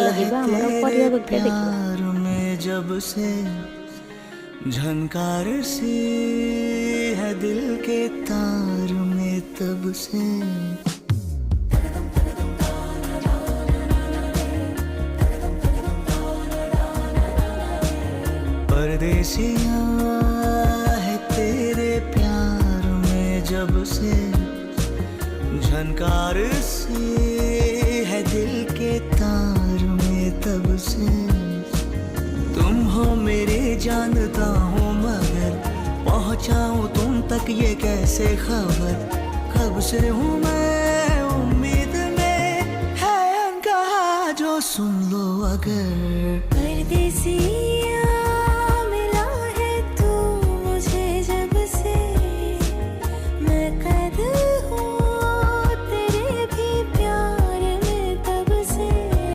Video ଯିବା ଆମର ପରିବା ବଗିଚା ଦେଖିବା। में जब से झनकार सी है दिल के तार में तब से परदेसिया है तेरे प्यार में जब से झनकार सी है दिल के तार में तब से तुम हो मेरे जानता हूँ मगर पहुँचाऊँ तुम तक ये कैसे खबर कब से हूँ मैं उम्मीद में है अनकहा जो सुन लो अगर परदेसी